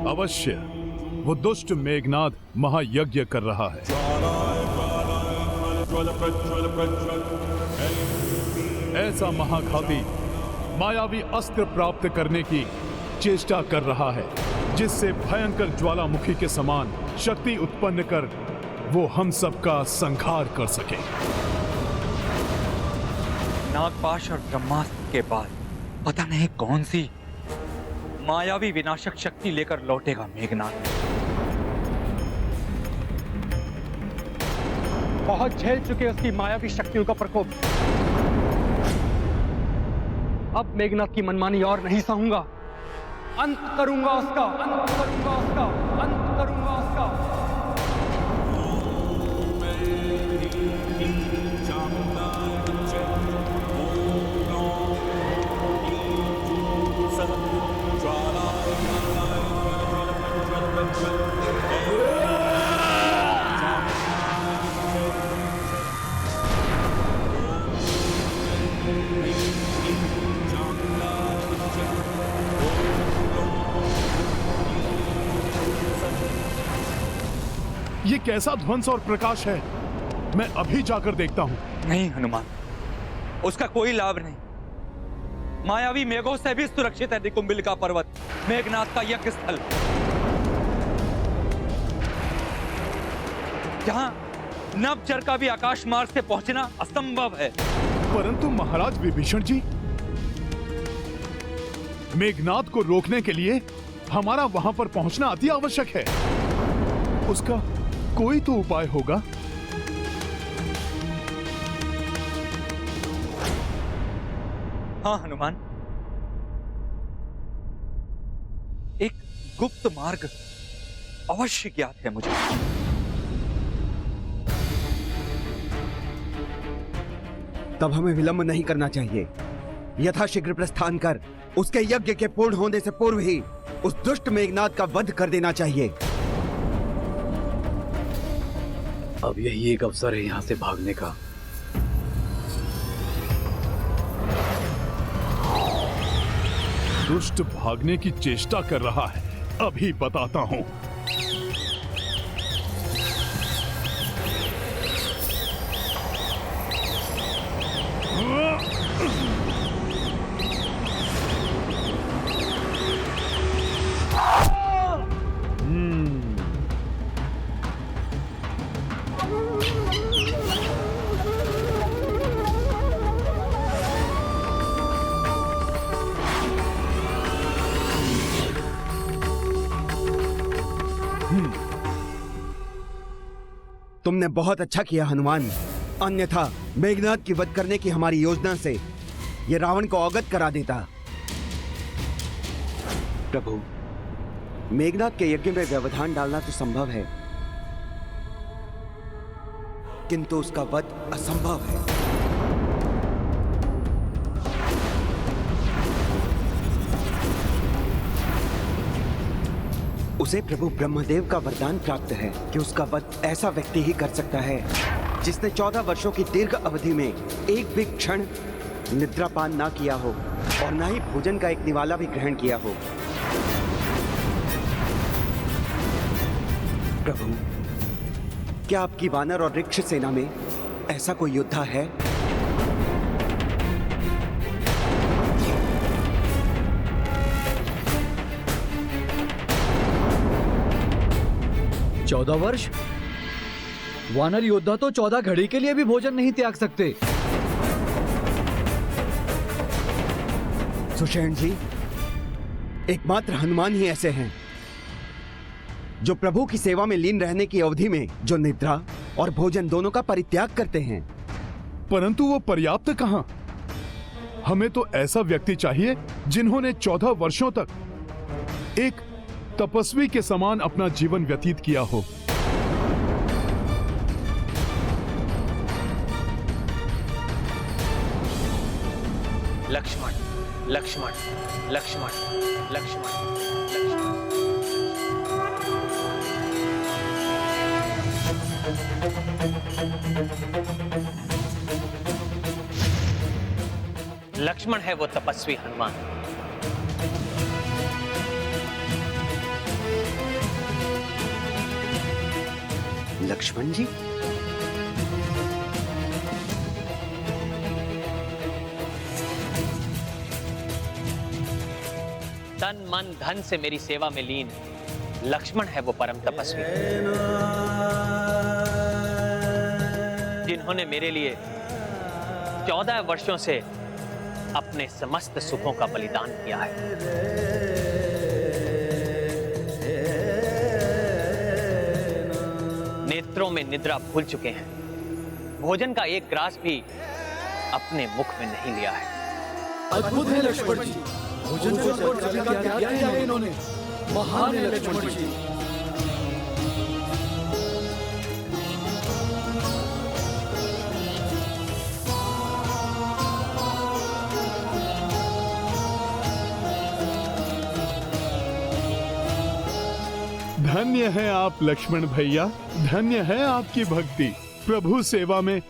अवश्य वो दुष्ट मेघनाद महायज्ञ कर रहा है। ऐसा महाघाती मायावी अस्त्र प्राप्त करने की चेष्टा कर रहा है जिससे भयंकर ज्वालामुखी के समान शक्ति उत्पन्न कर वो हम सबका संहार कर सके। नागपाश और ब्रह्मास्त्र के बाद पता नहीं कौन सी मायावी विनाशक शक्ति लेकर लौटेगा मेघनाद। बहुत झेल चुके उसकी मायावी शक्तियों का प्रकोप। अब मेघनाद की मनमानी और नहीं सहूंगा। अंत करूंगा उसका, अंत करूंगा उसका, अंत करूंगा उसका। ये कैसा ध्वंस और प्रकाश है? मैं अभी जाकर देखता हूं। नहीं हनुमान, उसका कोई लाभ नहीं। मायावी मेघों से भी सुरक्षित है निकुंबिल का पर्वत, मेघनाद का यज्ञ स्थल, जहां नभचर का भी आकाश मार्ग से पहुंचना असंभव है। परंतु महाराज विभीषण जी, मेघनाद को रोकने के लिए हमारा वहां पर पहुंचना अति आवश्यक है। उसका कोई तो उपाय होगा। हाँ हनुमान, एक गुप्त मार्ग अवश्य ज्ञात है मुझे। तब हमें विलंब नहीं करना चाहिए। यथाशीघ्र प्रस्थान कर उसके यज्ञ के पूर्ण होने से पूर्व ही उस दुष्ट मेघनाद का वध कर देना चाहिए। अब यही एक अवसर है यहां से भागने का। दुष्ट भागने की चेष्टा कर रहा है, अभी बताता हूं। तुमने बहुत अच्छा किया हनुमान, अन्यथा मेघनाद की वध करने की हमारी योजना से ये रावण को अवगत करा देता। प्रभु, मेघनाद के यज्ञ में व्यवधान डालना तो संभव है, किंतु उसका वध असंभव है। उसे प्रभु ब्रह्मदेव का वरदान प्राप्त है कि उसका वध ऐसा व्यक्ति ही कर सकता है जिसने 14 वर्षों की दीर्घ अवधि में एक भी क्षण निद्रापान ना किया हो और ना ही भोजन का एक निवाला भी ग्रहण किया हो। प्रभु, क्या आपकी वानर और वृक्ष सेना में ऐसा कोई योद्धा है? चौदह वर्ष? वानर योद्धा तो 14 घड़ी के लिए भी भोजन नहीं त्याग सकते। सुषेण जी, एकमात्र हनुमान ही ऐसे हैं जो प्रभु की सेवा में लीन रहने की अवधि में जो निद्रा और भोजन दोनों का परित्याग करते हैं। परंतु वो पर्याप्त कहां? हमें तो ऐसा व्यक्ति चाहिए जिन्होंने 14 वर्षों तक एक तपस्वी के समान अपना जीवन व्यतीत किया हो। लक्ष्मण, लक्ष्मण, लक्ष्मण, लक्ष्मण, लक्ष्मण है वो तपस्वी हनुमान। लक्ष्मण जी? तन मन धन से मेरी सेवा में लीन लक्ष्मण है वो परम तपस्वी, जिन्होंने मेरे लिए 14 वर्षों से अपने समस्त सुखों का बलिदान किया है। नेत्रों में निद्रा भूल चुके हैं, भोजन का एक ग्रास भी अपने मुख में नहीं लिया है। अद्भुत है लक्ष्मण जी, भोजन को छोड़ कभी का त्याग किया है इन्होंने। महान है लक्ष्मण जी। धन्य है आप लक्ष्मण भैया, धन्य है आपकी भक्ति। प्रभु सेवा में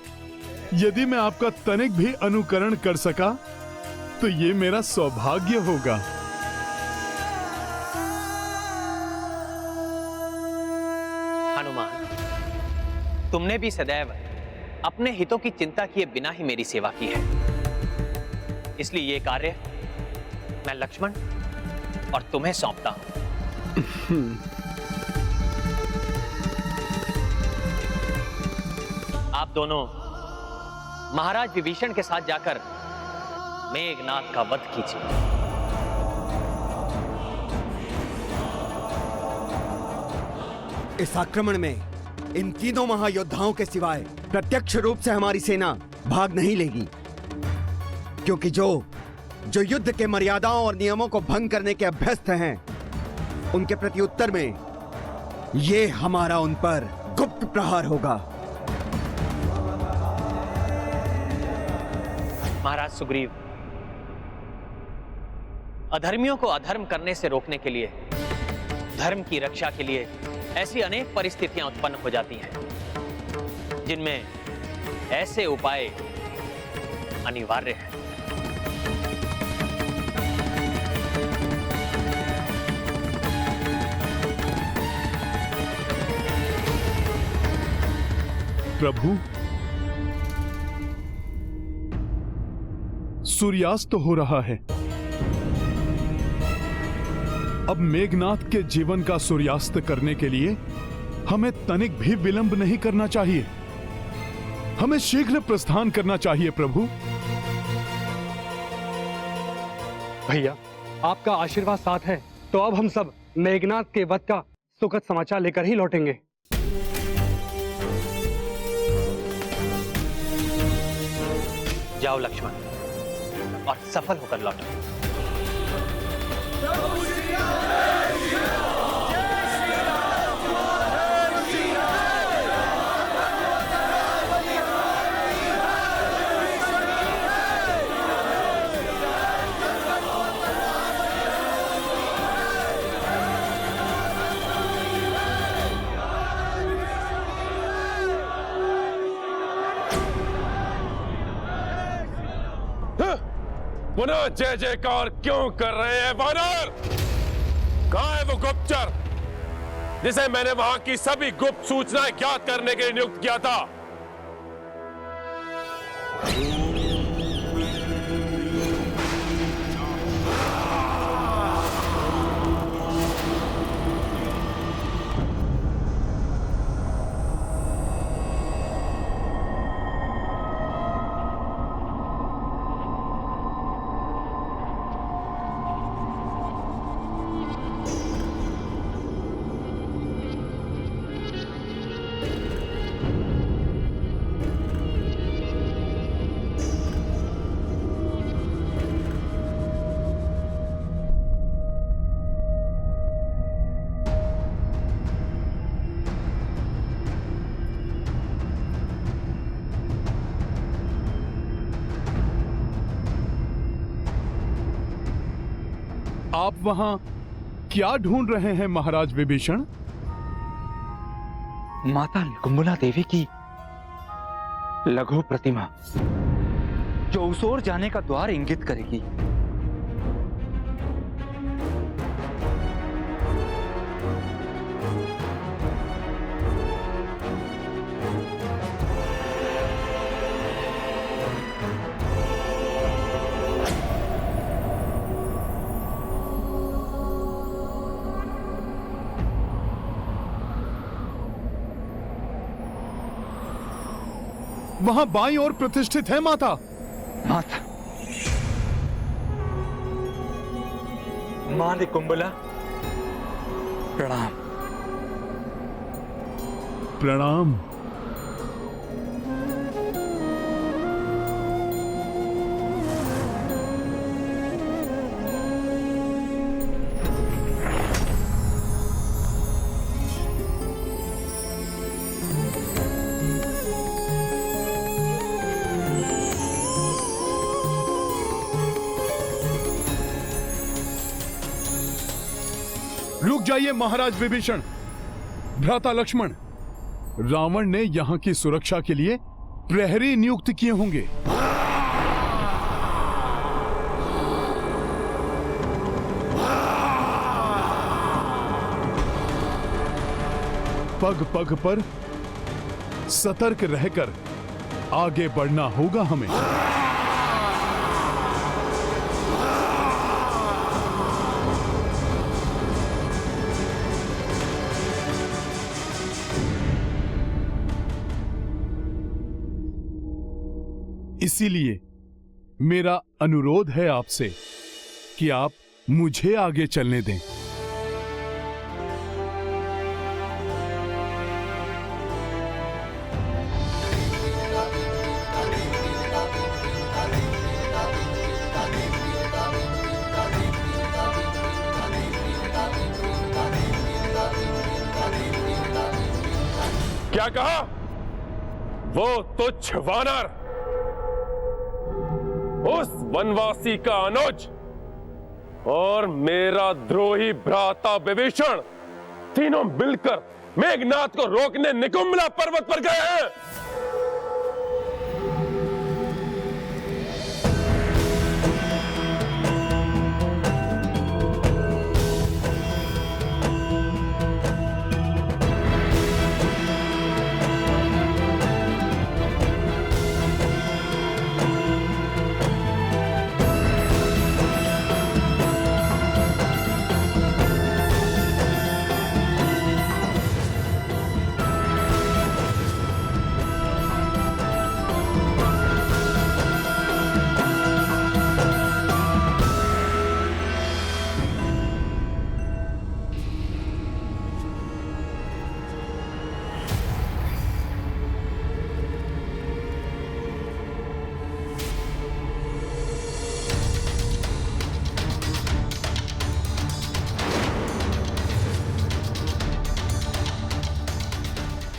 यदि मैं आपका तनिक भी अनुकरण कर सका तो ये मेरा सौभाग्य होगा। हनुमान, तुमने भी सदैव अपने हितों की चिंता किए बिना ही मेरी सेवा की है, इसलिए ये कार्य मैं लक्ष्मण और तुम्हें सौंपता हूं। आप दोनों महाराज विभीषण के साथ जाकर मेघनाद का वध कीजिए। इस आक्रमण में इन तीनों महायोद्धाओं के सिवाय प्रत्यक्ष रूप से हमारी सेना भाग नहीं लेगी, क्योंकि जो युद्ध के मर्यादाओं और नियमों को भंग करने के अभ्यस्त हैं, उनके प्रति उत्तर में ये हमारा उन पर गुप्त प्रहार होगा। महाराज सुग्रीव, अधर्मियों को अधर्म करने से रोकने के लिए, धर्म की रक्षा के लिए ऐसी अनेक परिस्थितियां उत्पन्न हो जाती हैं जिनमें ऐसे उपाय अनिवार्य हैं। प्रभु, सूर्यास्त हो रहा है। अब मेघनाद के जीवन का सूर्यास्त करने के लिए हमें तनिक भी विलंब नहीं करना चाहिए। हमें शीघ्र प्रस्थान करना चाहिए प्रभु। भैया, आपका आशीर्वाद साथ है तो अब हम सब मेघनाद के वध का सुखद समाचार लेकर ही लौटेंगे। जाओ लक्ष्मण, और सफल होकर लौटो। पुनः जय जयकार क्यों कर रहे हैं वानर? कहां है वो गुप्तचर जिसे मैंने वहां की सभी गुप्त सूचनाएं ज्ञात करने के लिए नियुक्त किया था? आप वहां क्या ढूंढ रहे हैं महाराज विभीषण? माता निकुंभला देवी की लघु प्रतिमा, जो उस ओर जाने का द्वार इंगित करेगी। वहां बाईं ओर प्रतिष्ठित है माता। माता, मां निकुंबला, प्रणाम। प्रणाम। रुक जाइए महाराज विभीषण, भ्राता लक्ष्मण। रावण ने यहां की सुरक्षा के लिए प्रहरी नियुक्त किए होंगे। पग पग पर सतर्क रहकर आगे बढ़ना होगा हमें। इसीलिए मेरा अनुरोध है आपसे कि आप मुझे आगे चलने दें। क्या कहा? वो तुच्छ वानर, उस वनवासी का अनुज और मेरा द्रोही भ्राता विभीषण तीनों मिलकर मेघनाद को रोकने निकुंबला पर्वत पर गए हैं।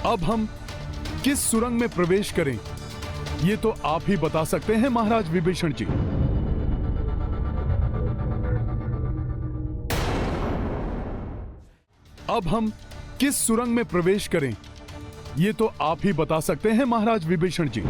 अब हम किस सुरंग में प्रवेश करें, ये तो आप ही बता सकते हैं महाराज विभीषण जी। अब हम किस सुरंग में प्रवेश करें, ये तो आप ही बता सकते हैं महाराज विभीषण जी।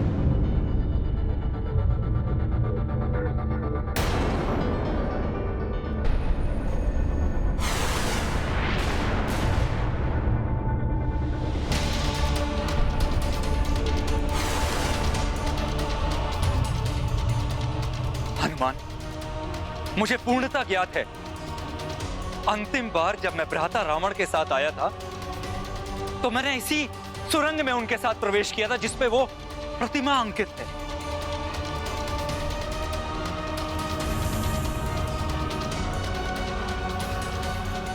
हनुमान, मुझे पूर्णतः ज्ञात है, अंतिम बार जब मैं भ्राता रावण के साथ आया था तो मैंने इसी सुरंग में उनके साथ प्रवेश किया था जिसपे वो प्रतिमा अंकित है।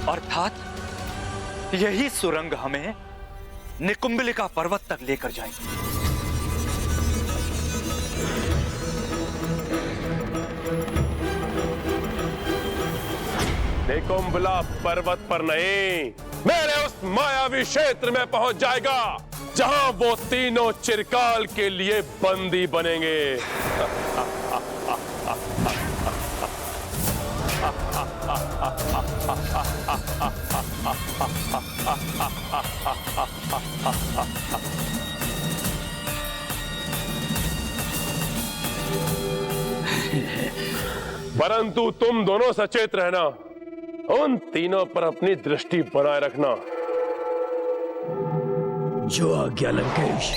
अर्थात यही सुरंग हमें निकुंबलिका पर्वत तक लेकर जाएगी। निकुंबला पर्वत पर नहीं, मेरे उस मायावी क्षेत्र में पहुंच जाएगा जहां वो तीनों चिरकाल के लिए बंदी बनेंगे। परंतु तुम दोनों सचेत रहना, उन तीनों पर अपनी दृष्टि बनाए रखना। जो आज्ञा लंकेश।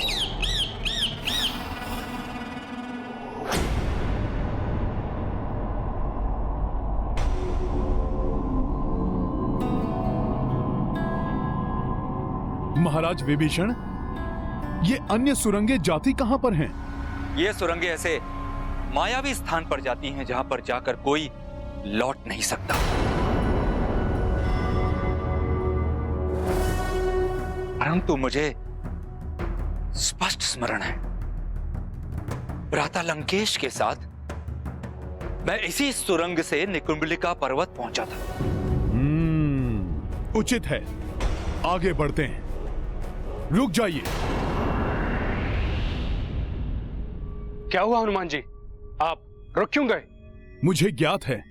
महाराज विभीषण, ये अन्य सुरंगें जाती कहां पर हैं? ये सुरंगें ऐसे मायावी स्थान पर जाती हैं जहां पर जाकर कोई लौट नहीं सकता। परंतु मुझे स्पष्ट स्मरण है, भ्राता लंकेश के साथ मैं इसी सुरंग से निकुंभलिका पर्वत पहुंचा था। उचित है, आगे बढ़ते हैं। रुक जाइए। क्या हुआ हनुमान जी, आप रुक क्यों गए? मुझे ज्ञात है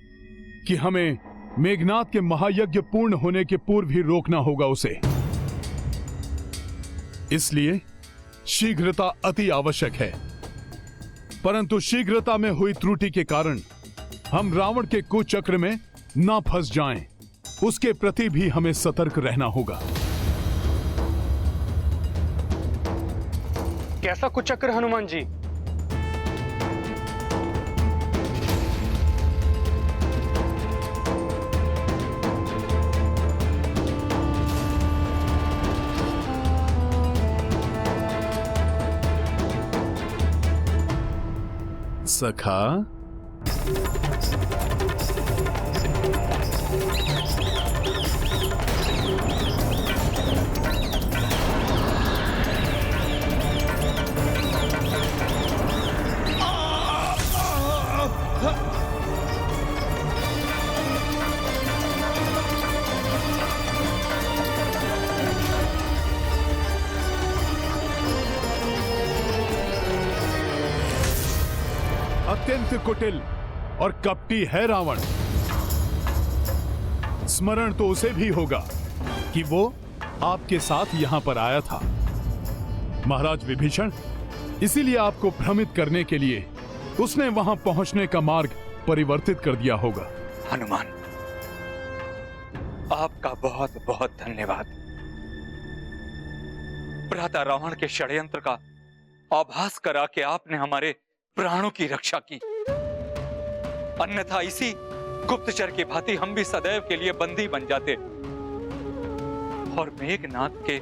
कि हमें मेघनाथ के महायज्ञ पूर्ण होने के पूर्व ही रोकना होगा उसे, इसलिए शीघ्रता अति आवश्यक है। परंतु शीघ्रता में हुई त्रुटि के कारण हम रावण के कुचक्र में ना फंस जाएं, उसके प्रति भी हमें सतर्क रहना होगा। कैसा कुचक्र हनुमान जी? सखा, अत्यंत कुटिल और कपटी है रावण। स्मरण तो उसे भी होगा कि वो आपके साथ यहां पर आया था, महाराज विभीषण। इसीलिए आपको भ्रमित करने के लिए उसने वहां पहुंचने का मार्ग परिवर्तित कर दिया होगा। हनुमान, आपका बहुत बहुत धन्यवाद। भ्राता रावण के षड्यंत्र का आभास करा के आपने हमारे प्राणों की रक्षा की, अन्यथा इसी गुप्तचर की भांति हम भी सदैव के लिए बंदी बन जाते और मेघनाथ के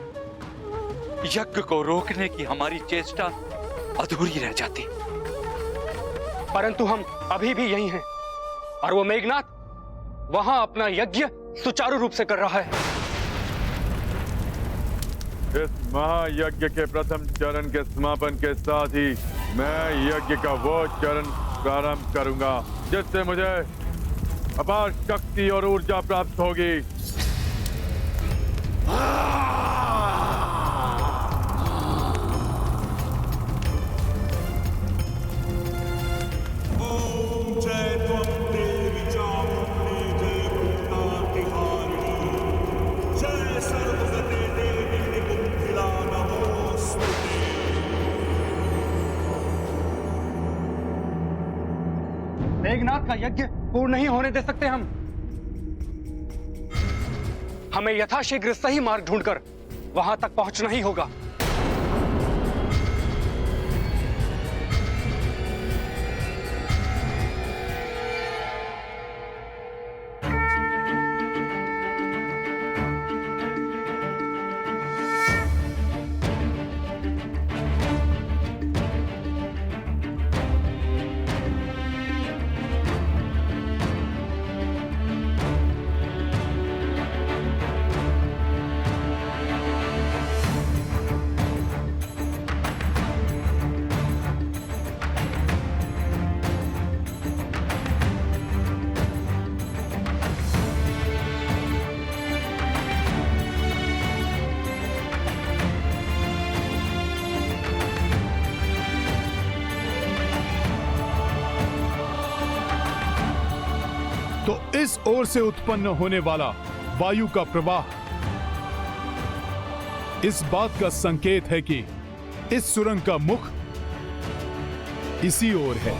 यज्ञ को रोकने की हमारी चेष्टा अधूरी रह जाती। परंतु हम अभी भी यही हैं और वो मेघनाथ वहां अपना यज्ञ सुचारू रूप से कर रहा है। इस महायज्ञ के प्रथम चरण के समापन के साथ ही मैं यज्ञ का वो चरण प्रारंभ करूंगा जिससे मुझे अपार शक्ति और ऊर्जा प्राप्त होगी। मेघनाथ का यज्ञ पूर्ण नहीं होने दे सकते हम। हमें यथाशीघ्र सही मार्ग ढूंढकर वहां तक पहुंचना ही होगा। तो इस ओर से उत्पन्न होने वाला वायु का प्रवाह इस बात का संकेत है कि इस सुरंग का मुख इसी ओर है।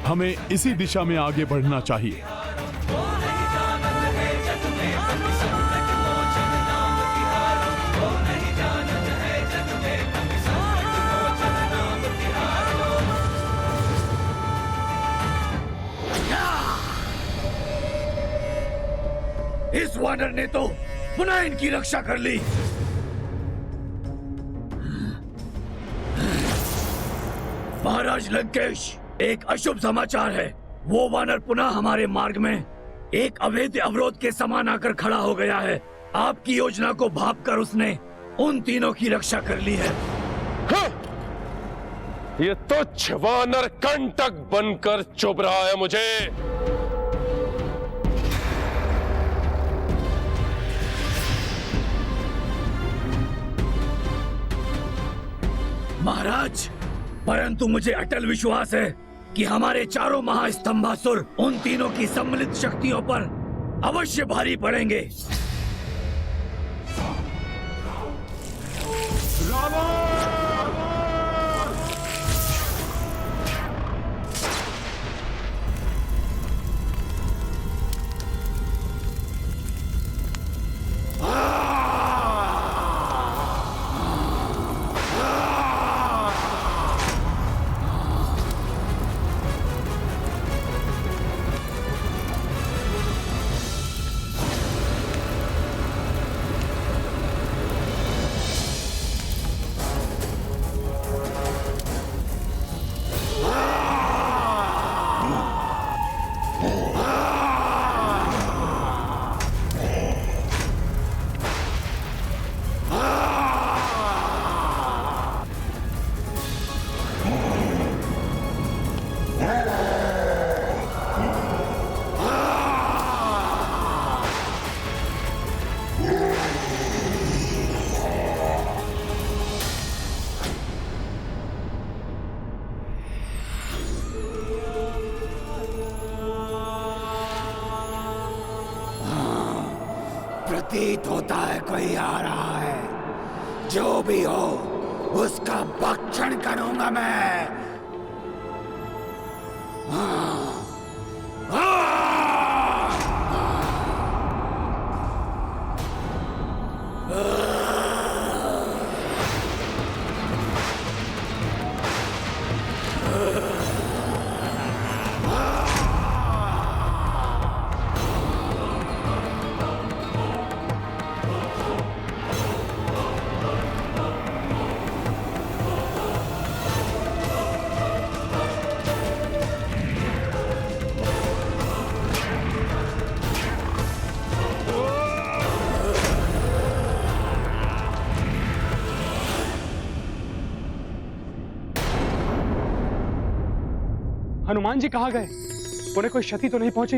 हमें इसी दिशा में आगे बढ़ना चाहिए। इस वानर ने तो पुनः इनकी रक्षा कर ली। महाराज लंकेश, एक अशुभ समाचार है। वो वानर पुनः हमारे मार्ग में एक अवैध अवरोध के समान आकर खड़ा हो गया है। आपकी योजना को भांपकर उसने उन तीनों की रक्षा कर ली है। हाँ! ये तुच्छ वानर कंटक बनकर चुभ रहा है मुझे। महाराज, परंतु मुझे अटल विश्वास है कि हमारे चारों महास्तंभासुर उन तीनों की सम्मिलित शक्तियों पर अवश्य भारी पड़ेंगे। प्रतीत होता है कोई आ रहा है। जो भी हो, उसका भक्षण करूंगा मैं। हनुमान जी कहाँ गए? उन्हें कोई क्षति तो नहीं पहुंची?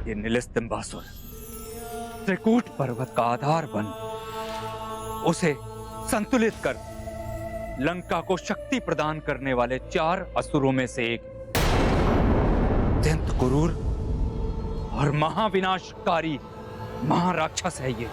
ये नीलस्तंभासुर त्रिकूट पर्वत का आधार बन उसे संतुलित कर लंका को शक्ति प्रदान करने वाले 4 असुरों में से एक अत्यंत क्रूर और महाविनाशकारी महाराक्षस है ये।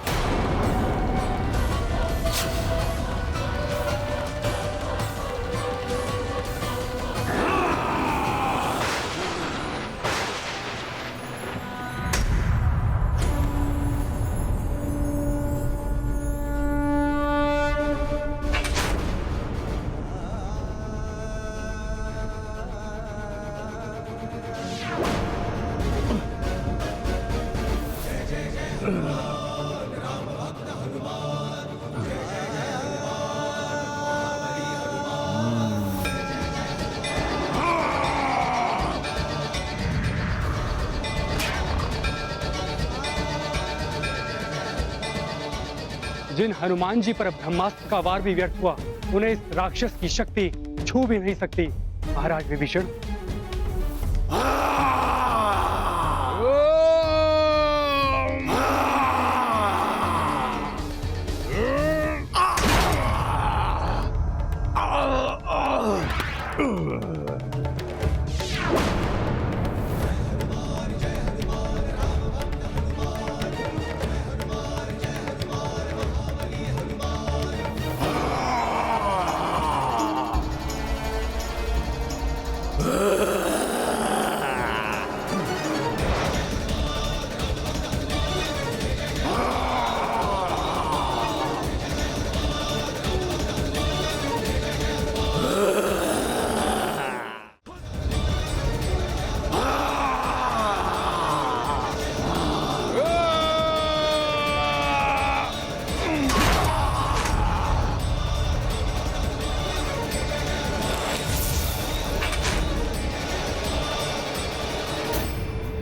जिन हनुमान जी पर ब्रह्मास्त्र का वार भी व्यर्थ हुआ, उन्हें इस राक्षस की शक्ति छू भी नहीं सकती। महाराज विभीषण,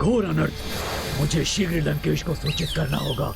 घोर अनर्थ, मुझे शीघ्र लंकेश को सूचित करना होगा।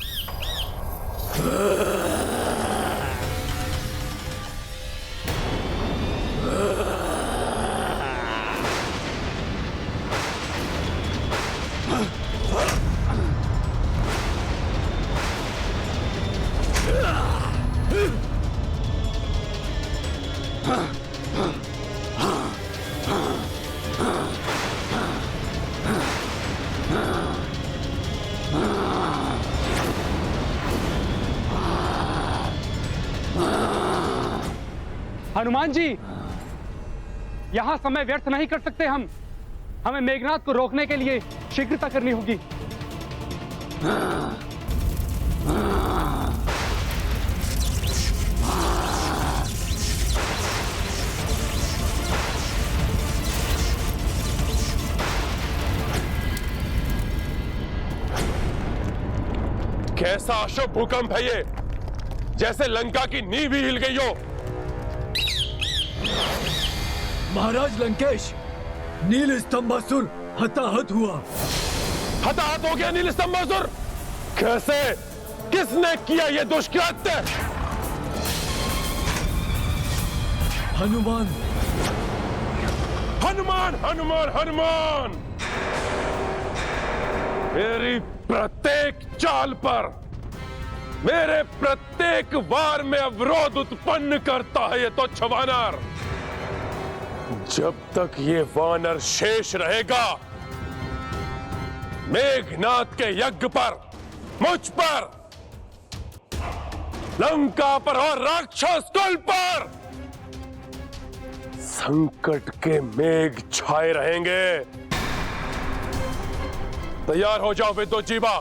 हनुमान जी, यहां समय व्यर्थ नहीं कर सकते हम। हमें मेघनाद को रोकने के लिए शीघ्रता करनी होगी। कैसा अशुभ भूकंप है ये, जैसे लंका की नींव ही हिल गई हो। महाराज लंकेश, नील स्तंभासुर हताहत हुआ। हताहत हो गया नील स्तंभासुर? कैसे? किसने किया ये दुष्कृत्य? हनुमान। हनुमान हनुमान हनुमान मेरी प्रत्येक चाल पर, मेरे प्रत्येक वार में अवरोध उत्पन्न करता है ये तुच्छ वानर। जब तक ये वानर शेष रहेगा, मेघनाद के यज्ञ पर, मुझ पर, लंका पर और राक्षस कुल पर संकट के मेघ छाए रहेंगे। तैयार हो जाओ विद्युत जीवा।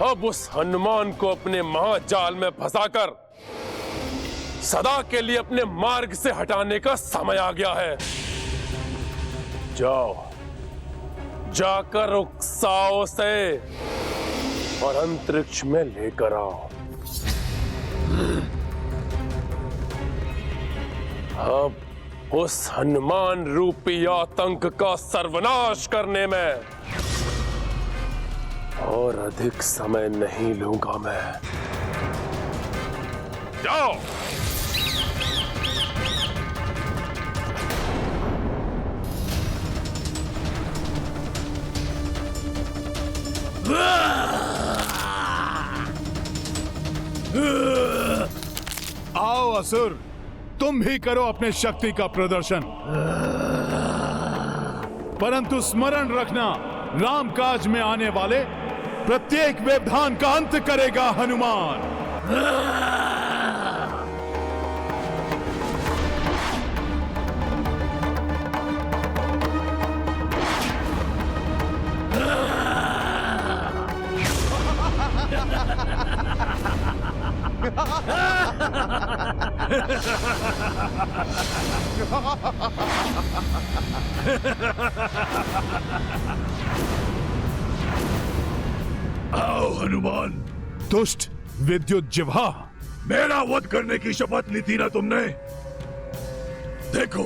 अब उस हनुमान को अपने महाजाल में फंसाकर सदा के लिए अपने मार्ग से हटाने का समय आ गया है। जाओ, जाकर उकसाओ से और अंतरिक्ष में लेकर आओ। अब उस हनुमान रूपी आतंक का सर्वनाश करने में और अधिक समय नहीं लूंगा मैं। जाओ। आओ असुर, तुम भी करो अपने शक्ति का प्रदर्शन। परंतु स्मरण रखना, राम काज में आने वाले प्रत्येक व्यवधान का अंत करेगा हनुमान। आओ हनुमान। दुष्ट विद्युत जिह्वा, मेरा वध करने की शपथ ली थी ना तुमने? देखो,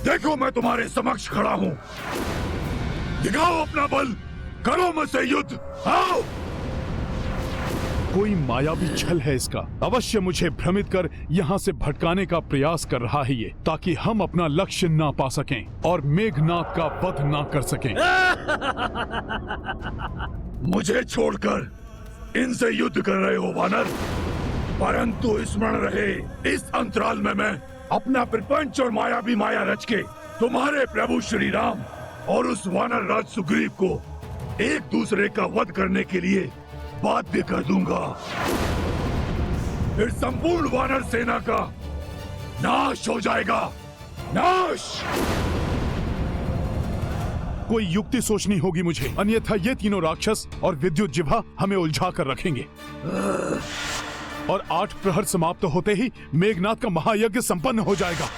देखो मैं तुम्हारे समक्ष खड़ा हूं। दिखाओ अपना बल, करो मुझसे युद्ध। आओ। कोई मायावी छल है इसका। अवश्य मुझे भ्रमित कर यहाँ से भटकाने का प्रयास कर रहा है ये, ताकि हम अपना लक्ष्य ना पा सकें और मेघनाद का वध ना कर सकें। मुझे छोड़कर इनसे युद्ध कर रहे हो वानर, परंतु स्मरण रहे, इस अंतराल में मैं अपना प्रपंच और मायावी माया रच के तुम्हारे प्रभु श्री राम और उस वानर राज सुग्रीव को एक दूसरे का वध करने के लिए बाध्य कर दूंगा। फिर संपूर्ण वानर सेना का नाश हो जाएगा। नाश। कोई युक्ति सोचनी होगी मुझे, अन्यथा ये तीनों राक्षस और विद्युत जिह्वा हमें उलझा कर रखेंगे। और 8 प्रहर समाप्त होते ही मेघनाद का महायज्ञ संपन्न हो जाएगा।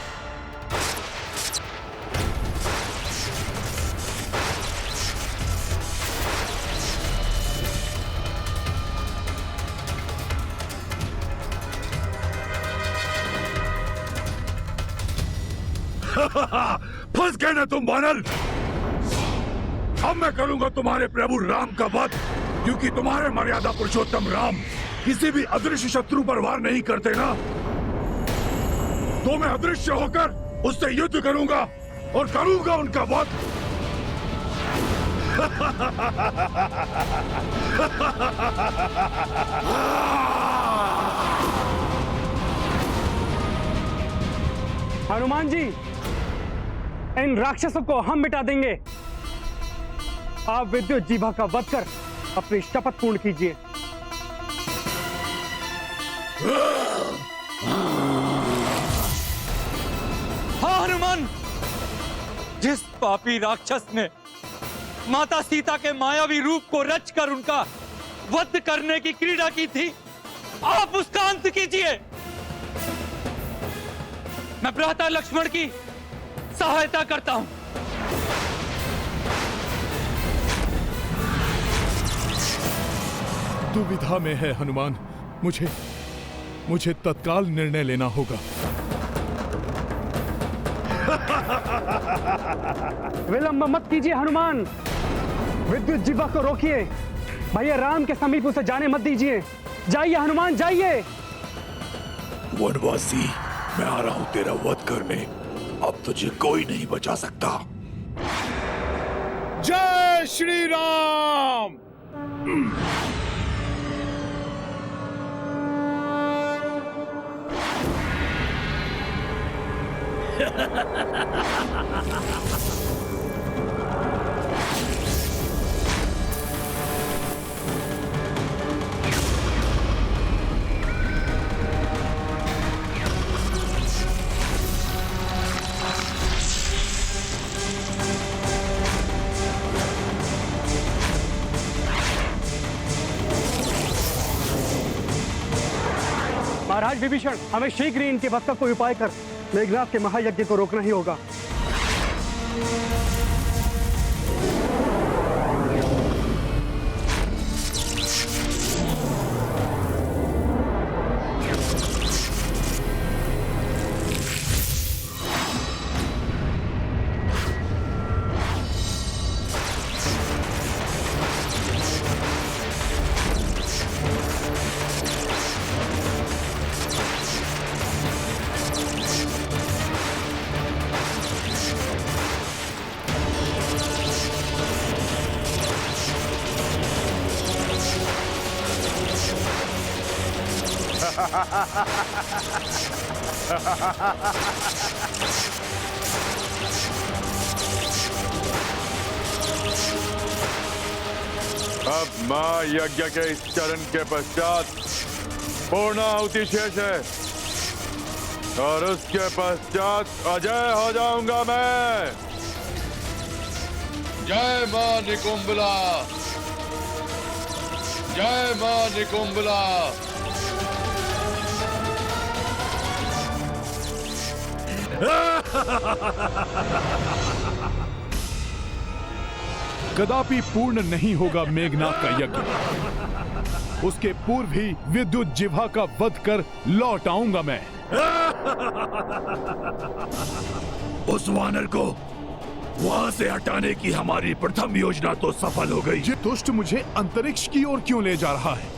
फंस गए ना तुम वानर। अब मैं करूंगा तुम्हारे प्रभु राम का वध, क्योंकि तुम्हारे मर्यादा पुरुषोत्तम राम किसी भी अदृश्य शत्रु पर वार नहीं करते ना, तो मैं अदृश्य होकर उससे युद्ध करूंगा और करूंगा उनका वध। हनुमान जी, इन राक्षसों को हम मिटा देंगे। आप विद्युत जीभा का वध कर अपनी शपथ पूर्ण कीजिए। हाँ हनुमान, जिस पापी राक्षस ने माता सीता के मायावी रूप को रचकर उनका वध करने की क्रीड़ा की थी, आप उसका अंत कीजिए। मैं भ्राता लक्ष्मण की सहायता करता हूं। दुविधा में है हनुमान, मुझे तत्काल निर्णय लेना होगा। विलंब मत कीजिए हनुमान, विद्युत जीभा को रोकिए। भैया राम के समीप उसे जाने मत दीजिए। जाइए हनुमान, जाइए। वनवासी, मैं आ रहा हूं तेरा वध करने। अब तुझे कोई नहीं बचा सकता। जय श्री राम। महाराज विभीषण, हमें शीघ्र ही इनके वध का कोई उपाय कर मेघनाथ के महायज्ञ को रोकना ही होगा। अब महायज्ञ के इस चरण के पश्चात पूर्णाहुति शेष है और उसके पश्चात अजय हो जाऊंगा मैं। जय मां निकुंभला, जय मां निकुंभला। कदापि पूर्ण नहीं होगा मेघनाथ का यज्ञ। उसके पूर्व ही विद्युत जिह्वा का वध कर लौट आऊंगा मैं। उस वानर को वहां से हटाने की हमारी प्रथम योजना तो सफल हो गई। ये दुष्ट मुझे अंतरिक्ष की ओर क्यों ले जा रहा है?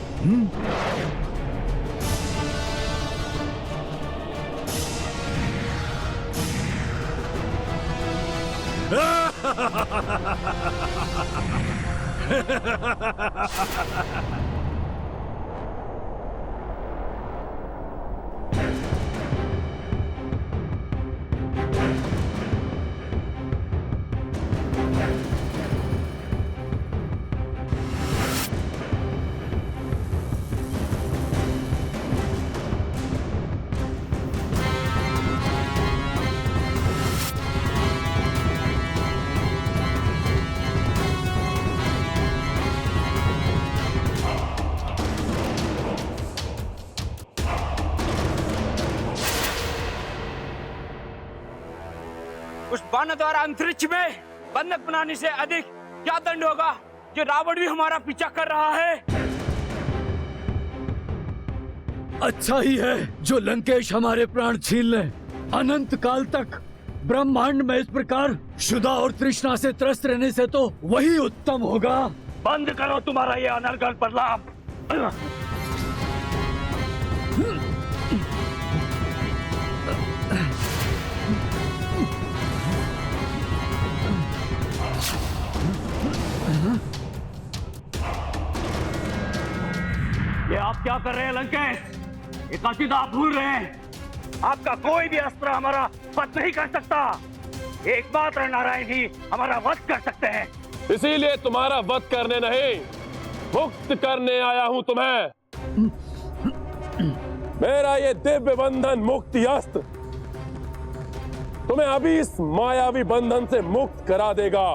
उस बाण द्वारा अंतरिक्ष में बंधक बनाने से अधिक क्या दंड होगा जो रावण भी हमारा पीछा कर रहा है। अच्छा ही है जो लंकेश हमारे प्राण छीन ले। अनंत काल तक ब्रह्मांड में इस प्रकार शुदा और तृष्णा से त्रस्त रहने से तो वही उत्तम होगा। बंद करो तुम्हारा ये अनर्गल प्रलाप। ये आप क्या कर रहे हैं लंकेश? ये कसीदा आप भूल रहे हैं। आपका कोई भी अस्त्र हमारा वध नहीं कर सकता। एकमात्र नारायण ही हमारा वध कर सकते हैं। इसीलिए तुम्हारा वध करने नहीं, मुक्त करने आया हूं तुम्हें। मेरा ये दिव्य बंधन मुक्ति अस्त्र तुम्हें अभी इस मायावी बंधन से मुक्त करा देगा।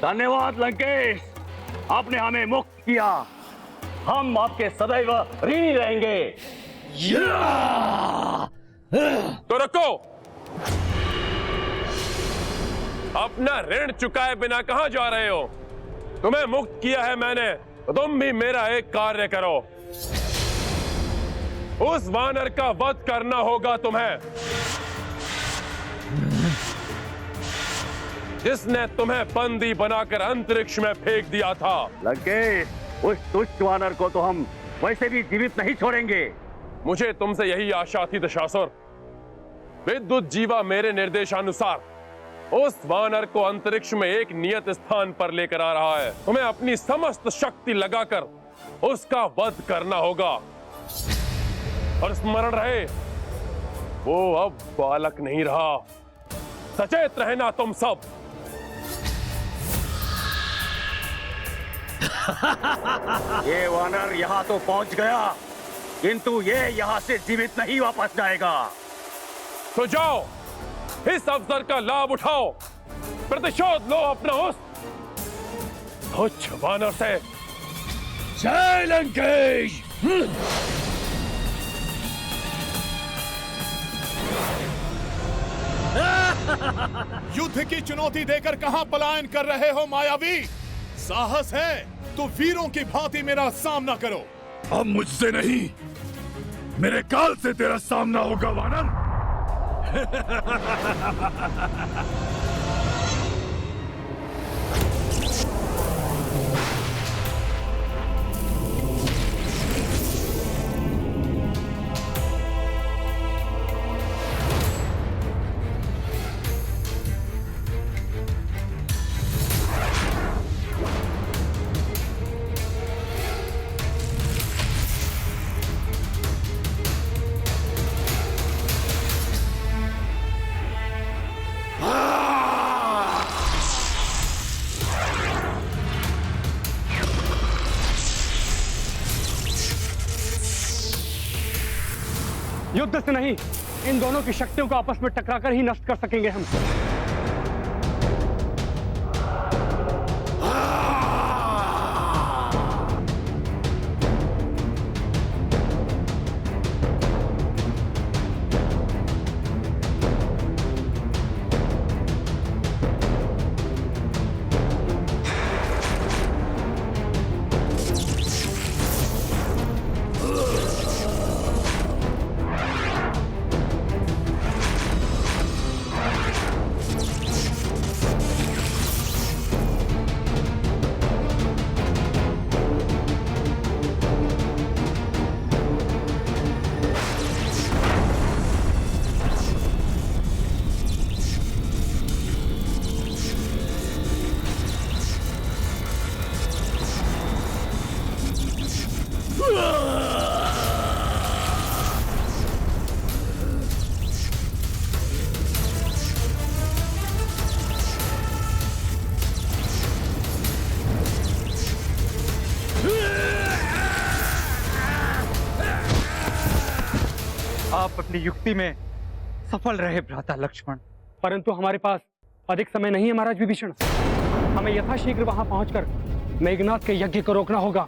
धन्यवाद लंकेश, आपने हमें मुक्त किया। हम आपके सदैव ऋणी रहेंगे। तो रुको, अपना ऋण चुकाए बिना कहां जा रहे हो? तुम्हें मुक्त किया है मैंने, तो तुम भी मेरा एक कार्य करो। उस वानर का वध करना होगा तुम्हें, जिसने तुम्हें बंदी बनाकर अंतरिक्ष में फेंक दिया था। लंकेश, उस दुष्ट वानर को तो हम वैसे भी जीवित नहीं छोड़ेंगे। मुझे तुमसे यही आशा थी दशासुर। विद्युत जीवा मेरे निर्देशानुसार उस वानर को अंतरिक्ष में एक नियत स्थान पर लेकर आ रहा है। तुम्हें अपनी समस्त शक्ति लगाकर उसका वध करना होगा। और स्मरण रहे, वो अब बालक नहीं रहा। सचेत रहना तुम सब। ये वानर यहाँ तो पहुँच गया, किंतु ये यहाँ से जीवित नहीं वापस जाएगा। तो जाओ, इस अवसर का लाभ उठाओ, प्रतिशोध लो अपना उस तुच्छ वानर से। जय लंकेश। युद्ध की चुनौती देकर कहां पलायन कर रहे हो मायावी? साहस है तो वीरों की भांति मेरा सामना करो। अब मुझसे नहीं, मेरे काल से तेरा सामना होगा वानर। युद्ध से नहीं, इन दोनों की शक्तियों को आपस में टकराकर ही नष्ट कर सकेंगे हम। आप अपनी युक्ति में सफल रहे भ्राता लक्ष्मण, परंतु हमारे पास अधिक समय नहीं है महाराज विभीषण। हमें यथाशीघ्र वहां पहुंचकर मेघनाथ के यज्ञ को रोकना होगा।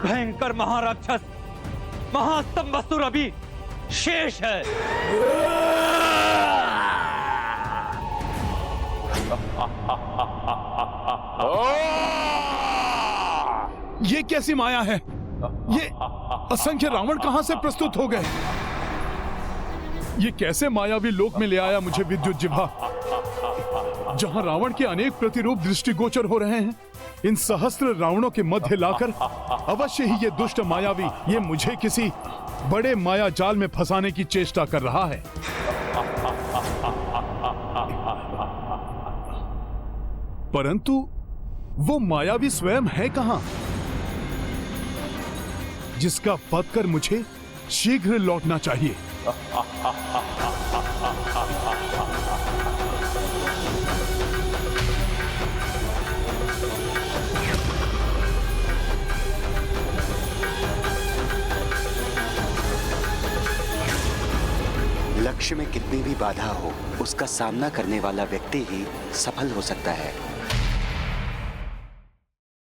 भयंकर महाराक्षस महास्तंभसुर अभी शेष है। ये कैसी माया है? ये असंख्य रावण कहां से प्रस्तुत हो गए? ये कैसे मायावी लोक में ले आया मुझे विद्युत जिह्वा, जहां रावण के अनेक प्रतिरूप दृष्टिगोचर हो रहे हैं। इन सहस्त्र रावणों के मध्य लाकर अवश्य ही ये दुष्ट मायावी ये मुझे किसी बड़े माया जाल में फंसाने की चेष्टा कर रहा है। परंतु वो मायावी स्वयं है कहां, जिसका वध कर मुझे शीघ्र लौटना चाहिए। लक्ष्य में कितनी भी बाधा हो, उसका सामना करने वाला व्यक्ति ही सफल हो सकता है।